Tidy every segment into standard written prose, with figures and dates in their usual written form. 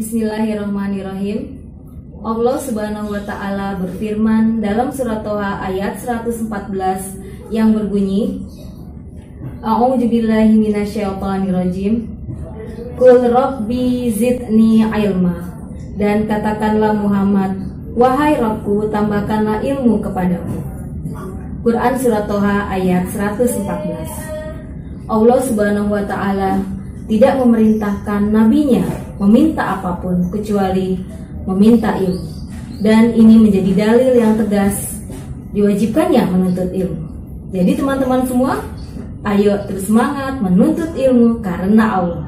Bismillahirrahmanirrahim. Allah Subhanahu wa Ta'ala berfirman dalam surat Toha ayat 114 yang berbunyi, A'udzubillahi minasyaitonirrajim. Qul rabbi zidni ilma. Dan katakanlah Muhammad, wahai Rabbku, tambahkanlah ilmu kepadaku. Quran surat Toha ayat 114. Allah Subhanahu wa Ta'ala tidak memerintahkan nabinya meminta apapun kecuali meminta ilmu. Dan ini menjadi dalil yang tegas diwajibkannya menuntut ilmu. Jadi teman-teman semua, ayo terus semangat menuntut ilmu karena Allah.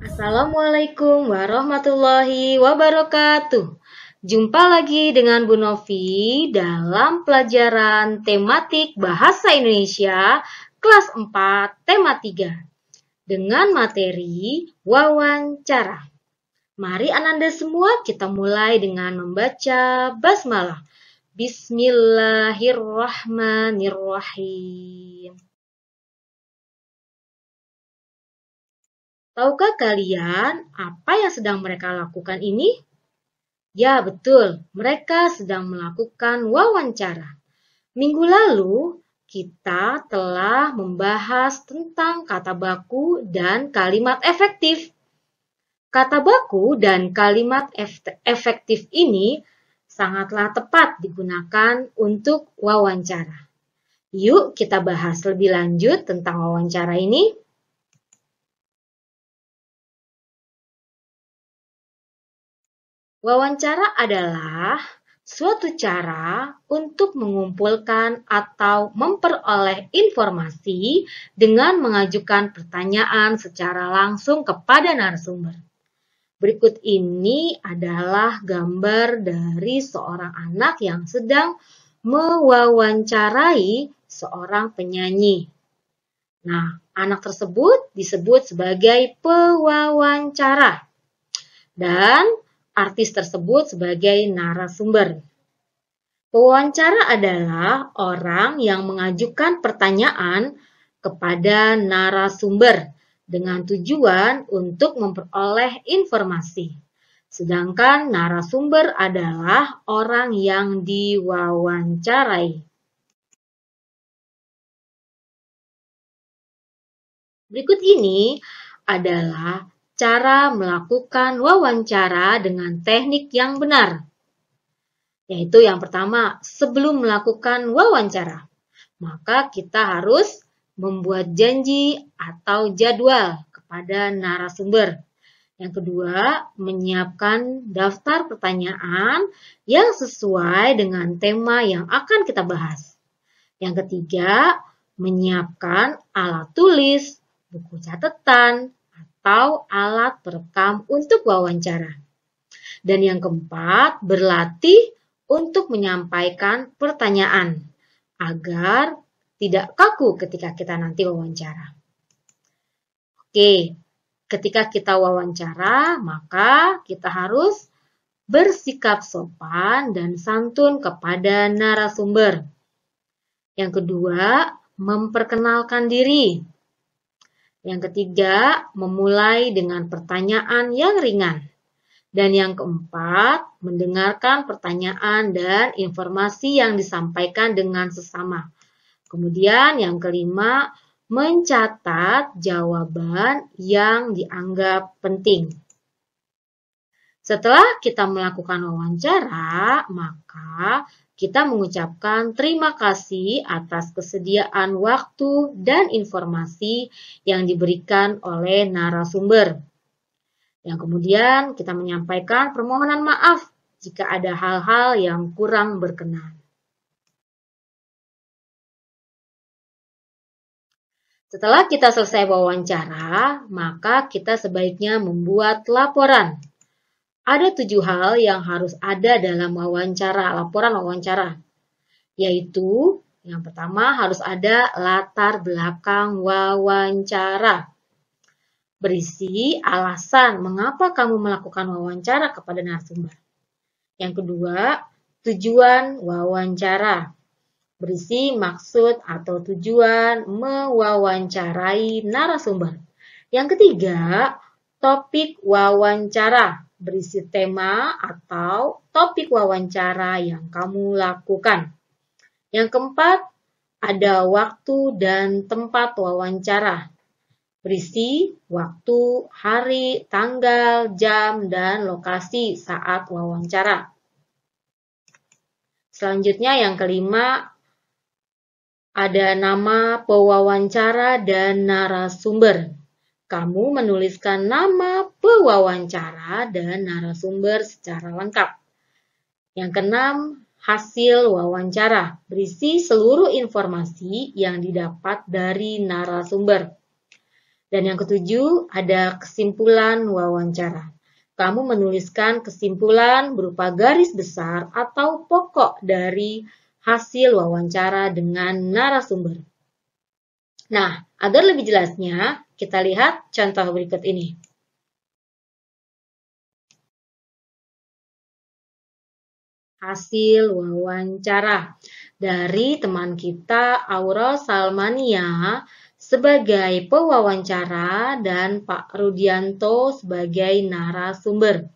Assalamualaikum warahmatullahi wabarakatuh. Jumpa lagi dengan Bu Novi dalam pelajaran tematik Bahasa Indonesia kelas 4 tema 3 dengan materi wawancara. Mari Ananda semua kita mulai dengan membaca basmalah. Bismillahirrahmanirrahim. Tahukah kalian apa yang sedang mereka lakukan ini? Ya, betul. Mereka sedang melakukan wawancara. Minggu lalu, kita telah membahas tentang kata baku dan kalimat efektif. Kata baku dan kalimat efektif ini sangatlah tepat digunakan untuk wawancara. Yuk kita bahas lebih lanjut tentang wawancara ini. Wawancara adalah suatu cara untuk mengumpulkan atau memperoleh informasi dengan mengajukan pertanyaan secara langsung kepada narasumber. Berikut ini adalah gambar dari seorang anak yang sedang mewawancarai seorang penyanyi. Nah, anak tersebut disebut sebagai pewawancara dan artis tersebut sebagai narasumber. Pewawancara adalah orang yang mengajukan pertanyaan kepada narasumber dengan tujuan untuk memperoleh informasi. Sedangkan narasumber adalah orang yang diwawancarai. Berikut ini adalah cara melakukan wawancara dengan teknik yang benar. Yaitu yang pertama, sebelum melakukan wawancara, maka kita harus membuat janji atau jadwal kepada narasumber. Yang kedua, menyiapkan daftar pertanyaan yang sesuai dengan tema yang akan kita bahas. Yang ketiga, menyiapkan alat tulis, buku catatan, atau alat perekam untuk wawancara. Dan yang keempat, berlatih untuk menyampaikan pertanyaan agar tidak kaku ketika kita nanti wawancara. Oke, ketika kita wawancara, maka kita harus bersikap sopan dan santun kepada narasumber. Yang kedua, memperkenalkan diri. Yang ketiga, memulai dengan pertanyaan yang ringan. Dan yang keempat, mendengarkan pertanyaan dan informasi yang disampaikan dengan sesama. Kemudian yang kelima, mencatat jawaban yang dianggap penting. Setelah kita melakukan wawancara, maka kita mengucapkan terima kasih atas kesediaan waktu dan informasi yang diberikan oleh narasumber. Yang kemudian kita menyampaikan permohonan maaf jika ada hal-hal yang kurang berkenan. Setelah kita selesai wawancara, maka kita sebaiknya membuat laporan. Ada 7 hal yang harus ada dalam laporan wawancara. Yaitu, yang pertama harus ada latar belakang wawancara. Berisi alasan mengapa kamu melakukan wawancara kepada narasumber. Yang kedua, tujuan wawancara. Berisi maksud atau tujuan mewawancarai narasumber. Yang ketiga, topik wawancara. berisi tema atau topik wawancara yang kamu lakukan. Yang keempat, ada waktu dan tempat wawancara. Berisi waktu, hari, tanggal, jam, dan lokasi saat wawancara. Selanjutnya yang kelima, ada nama pewawancara dan narasumber. Kamu menuliskan nama pewawancara dan narasumber secara lengkap. Yang keenam, hasil wawancara. Berisi seluruh informasi yang didapat dari narasumber. Dan yang ketujuh, ada kesimpulan wawancara. Kamu menuliskan kesimpulan berupa garis besar atau pokok dari hasil wawancara dengan narasumber. Nah, agar lebih jelasnya, kita lihat contoh berikut ini. Hasil wawancara dari teman kita Aura Salmania sebagai pewawancara dan Pak Rudianto sebagai narasumber.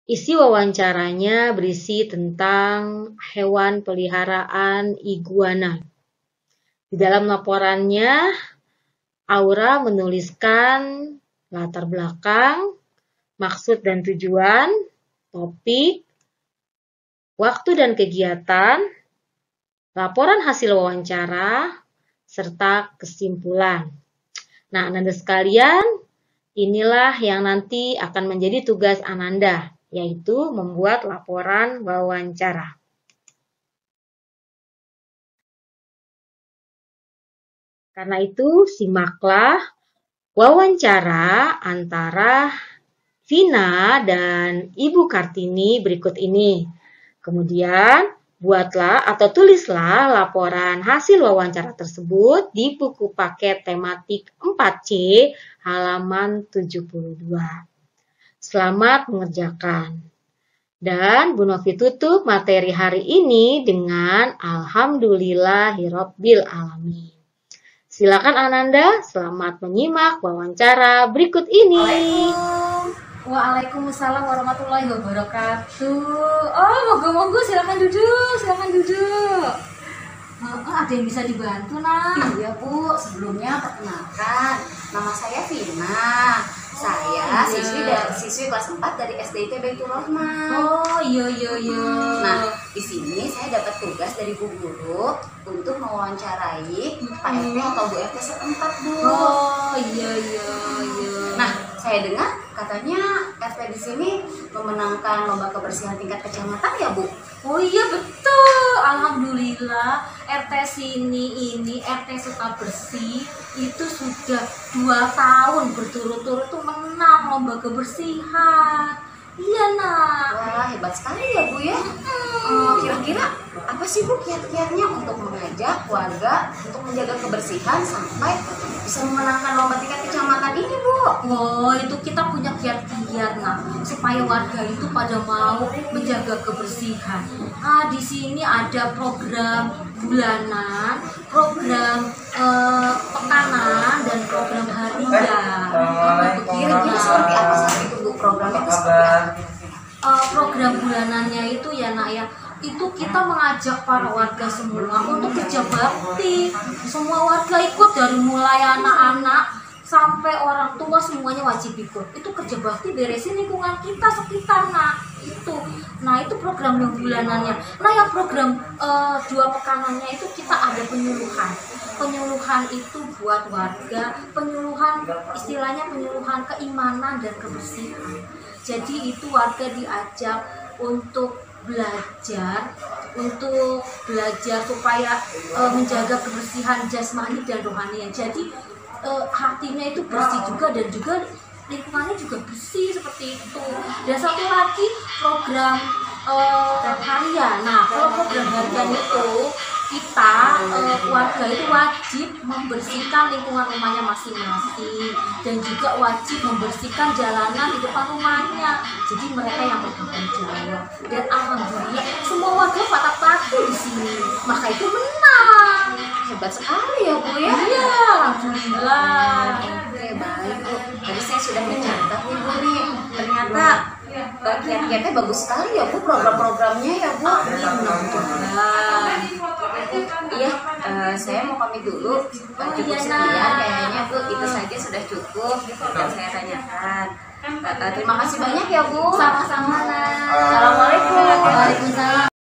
Isi wawancaranya berisi tentang hewan peliharaan iguana. Di dalam laporannya, Aura menuliskan latar belakang, maksud dan tujuan, topik, waktu dan kegiatan, laporan hasil wawancara, serta kesimpulan. Nah, Ananda sekalian, inilah yang nanti akan menjadi tugas Ananda, yaitu membuat laporan wawancara. Karena itu, simaklah wawancara antara Vina dan Ibu Kartini berikut ini. Kemudian, buatlah atau tulislah laporan hasil wawancara tersebut di buku paket tematik 4C halaman 72. Selamat mengerjakan. Dan Bu Novi tutup materi hari ini dengan Alhamdulillahirabbil alamin. Silakan Ananda, selamat menyimak wawancara berikut ini. Waalaikumsalam warahmatullahi wabarakatuh. Oh, monggo-monggo, silakan duduk. Ada yang bisa dibantu, Nak? Iya, Bu. Sebelumnya perkenalkan, nama saya Vina. Saya siswi kelas 4 dari SDIT Baitur Rahman. Oh, iya. Nah, di sini saya dapat tugas dari Bu Guru untuk mewawancarai Pak RT atau Bu RT setempat, Bu. Oh, iya. Nah, saya dengar katanya RT di sini memenangkan lomba kebersihan tingkat kecamatan ya, Bu? Oh iya, betul. Alhamdulillah, RT sini ini RT Suka Bersih itu sudah 2 tahun berturut-turut tuh menang lomba kebersihan. Iya, Nak. Wah, hebat sekali ya, Bu ya. Kira-kira apa sih, Bu, kiat-kiatnya untuk mengajak warga untuk menjaga kebersihan sampai bisa memenangkan lomba tingkat kecamatan ini, Bu? Oh, itu kita punya kiat-kiat, Nak, supaya warga itu pada mau menjaga kebersihan. Nah, di sini ada program bulanan, program pekanan, dan program harian. Kira-kira seperti apa saat itu, Bu? Programnya itu seperti apa? Program bulanannya itu ya, Nak, ya, itu kita mengajak para warga semua untuk kerja bakti. Semua warga ikut, dari mulai anak-anak sampai orang tua semuanya wajib ikut. Itu kerja bakti, beresin lingkungan kita sekitar, Nak. Itu program yang bulanannya. Nah, yang program 2 pekanannya itu kita ada penyuluhan. Penyuluhan itu buat warga, istilahnya penyuluhan keimanan dan kebersihan. Jadi itu warga diajak untuk belajar supaya menjaga kebersihan jasmani dan rohani. Jadi hatinya itu bersih juga, dan juga lingkungannya juga bersih seperti itu. Dan satu lagi program harian. Nah, kalau program harian itu kita warga itu wajib membersihkan lingkungan rumahnya masing-masing, dan juga wajib membersihkan jalanan di depan rumahnya. Jadi mereka yang bertanggung jawab. Dan alhamdulillah semua warga patah-patah di sini, maka itu menang. Hebat sekali ya, Bu ya. Iya, alhamdulillah. Oke, baik, Bu. Tadi saya sudah mencatat nih, Bu nih. Ternyata ternyata kiat-kiatnya bagus sekali ya Bu, program-programnya ya Bu. Iya, saya mau pamit dulu. Cukup sekian kayaknya Bu, itu saja sudah cukup yang saya tanyakan. Terima kasih banyak ya Bu. Sama-sama. Assalamualaikum. Waalaikumsalam.